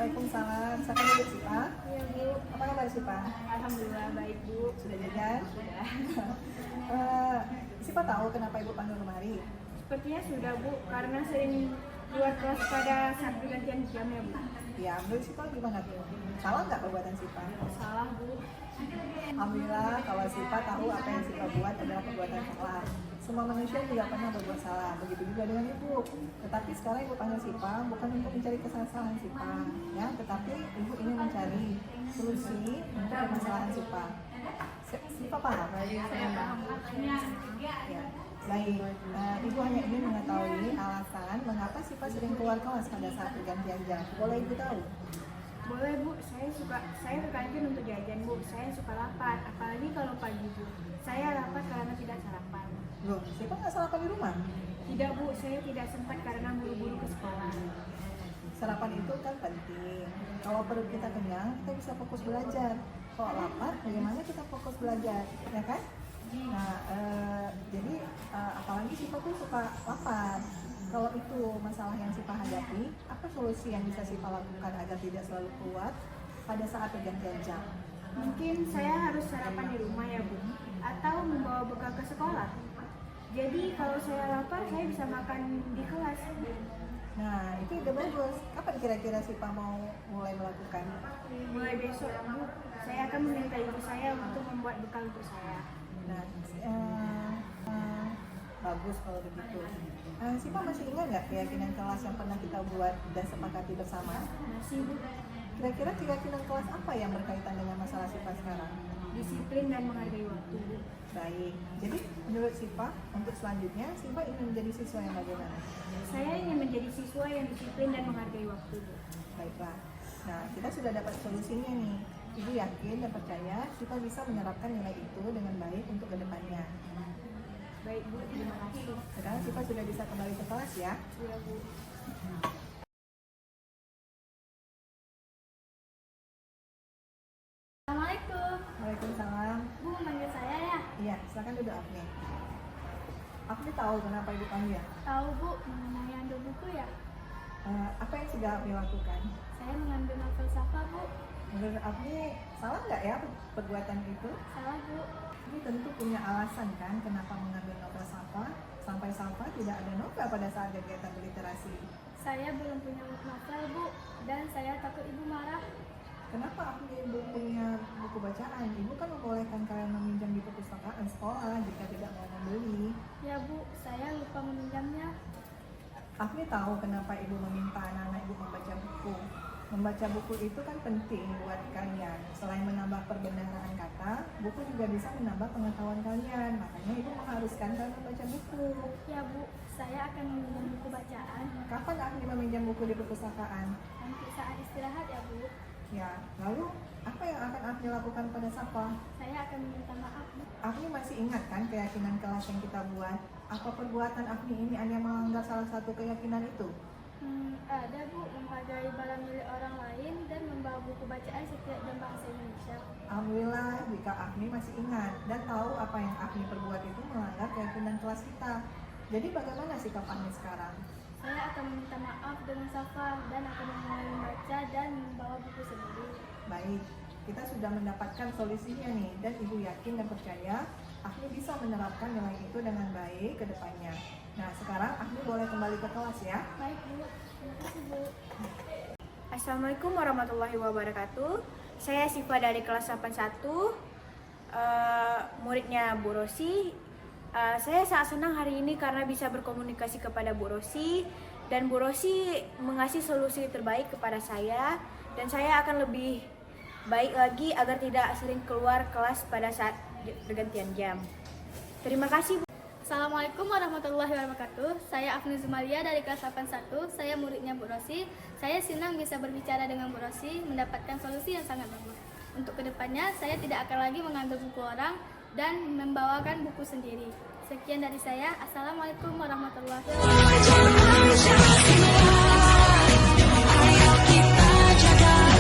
Waalaikumsalam. Siapa dulu Sipa? Iya Bu. Apa kabar Sipa? Alhamdulillah baik Bu. Sudah jajan? Sudah. Sipa tahu kenapa ibu panggil kemari? Sepertinya sudah Bu, karena sering keluar kelas pada saat pergantian jam ya Bu. Ya, menurut Sipa gimana tuh? Salah nggak perbuatan Sipa? Salah Bu. Alhamdulillah kalau Sipa tahu apa yang Sipa buat adalah perbuatan salah. Semua manusia juga pernah berbuat salah, begitu juga dengan ibu. Tetapi sekarang ibu panggil Sipa bukan untuk mencari kesalahan Sipa, ya, tetapi ibu ingin mencari solusi untuk permasalahan Sipa. Sipa paham? Saya paham. Ya, baik. Ibu hanya ingin mengetahui alasan mengapa Sipa sering keluar kelas pada saat pergantian jam. Boleh ibu tahu? Boleh Bu, saya berkantin untuk jajan Bu. Saya suka lapar, apalagi kalau pagi Bu. Saya lapar karena tidak sarapan. Loh, Sipa nggak sarapan di rumah? Tidak Bu, saya tidak sempat karena buru-buru ke sekolah. Sarapan itu kan penting. Kalau perut kita kenyang, kita bisa fokus belajar. Kalau lapar, bagaimana kita fokus belajar, ya kan? Nah, jadi apalagi Sipa tuh suka lapar. Kalau itu masalah yang Sipa hadapi, apa solusi yang bisa Sipa lakukan agar tidak selalu keluar pada saat pergantian jam? Mungkin saya harus sarapan di rumah ya Bu, atau membawa bekal ke sekolah. Jadi kalau saya lapar, saya bisa makan di kelas. Nah, itu udah bagus. Kapan kira-kira Sipa mau mulai melakukan? Mulai besok Bu, saya akan meminta ibu saya untuk membuat bekal untuk saya. Nah, bagus kalau begitu. Sipa masih ingat nggak keyakinan kelas yang pernah kita buat dan sepakati bersama? Masih Bu, Kira-kira keyakinan kelas apa yang berkaitan dengan masalah Sipa sekarang? disiplin dan menghargai waktu Bu. Baik, jadi menurut Sipa, untuk selanjutnya Sipa ingin menjadi siswa yang bagaimana? Saya ingin menjadi siswa yang disiplin dan menghargai waktu Bu. Baiklah, nah kita sudah dapat solusinya nih. Ibu yakin dan percaya Sipa bisa menerapkan nilai itu dengan baik untuk kedepannya. Baik Bu, terima kasih. Sekarang Sipa sudah bisa kembali ke kelas ya. Iya Bu. Assalamualaikum. Waalaikumsalam. Bu, manggil saya ya? Iya, silakan duduk Afni. Afni tahu kenapa ibu panggil? Tahu Bu, mengenai ambil buku ya? Apa yang sudah Afni lakukan? Saya mengambil novel Safa Bu. Menurut Afni, salah nggak ya perbuatan itu? Salah Bu. Ini tentu punya alasan kan kenapa mengambil novel Safa. Sampai Safa tidak ada novel pada saat kegiatan berliterasi. Saya belum punya novel Bu, dan saya takut ibu marah. Kenapa Afni belum punya buku bacaan? Ibu kan membolehkan kalian meminjam di perpustakaan sekolah jika tidak mau membeli. Ya Bu, saya lupa meminjamnya. Afni tahu kenapa ibu meminta anak-anak ibu membaca buku. Membaca buku itu kan penting buat kalian. Selain menambah perbendaharaan kata, buku juga bisa menambah pengetahuan kalian. Makanya ibu mengharuskan kalian membaca buku. Ya Bu, saya akan meminjam buku bacaan. Kapan Afni meminjam buku di perpustakaan? Nanti saat istirahat ya Bu. Ya, lalu apa yang akan Afni lakukan pada Safa? Saya akan meminta maaf Bu. Afni masih ingat kan keyakinan kelas yang kita buat? Apa perbuatan Afni ini hanya melanggar salah satu keyakinan itu? Ada Bu, menghargai barang milik orang lain dan membawa buku bacaan setiap jam bahasa Indonesia. Alhamdulillah jika Afni masih ingat dan tahu apa yang Afni perbuat itu melanggar keyakinan kelas kita. Jadi bagaimana sikap Afni sekarang? Saya akan meminta maaf dengan Safa dan akan memulai membaca dan membawa buku sendiri. Baik, kita sudah mendapatkan solusinya nih dan ibu yakin dan percaya Afni bisa menerapkan nilai itu dengan baik ke depannya. Nah, sekarang Afni boleh kembali ke kelas ya. Baik Bu, terima kasih Bu. Assalamualaikum warahmatullahi wabarakatuh. Saya Siva dari kelas 81, muridnya Bu Rosi. Saya sangat senang hari ini karena bisa berkomunikasi kepada Bu Rosi dan Bu Rosi mengasih solusi terbaik kepada saya dan saya akan lebih baik lagi agar tidak sering keluar kelas pada saat pergantian jam. Terima kasih Bu. Assalamualaikum warahmatullahi wabarakatuh. Saya Afni Zumalia dari kelas 81. Saya muridnya Bu Rosi. Saya senang bisa berbicara dengan Bu Rosi, mendapatkan solusi yang sangat bagus. Untuk kedepannya, saya tidak akan lagi mengambil buku orang dan membawakan buku sendiri. Sekian dari saya. Assalamualaikum warahmatullahi wabarakatuh.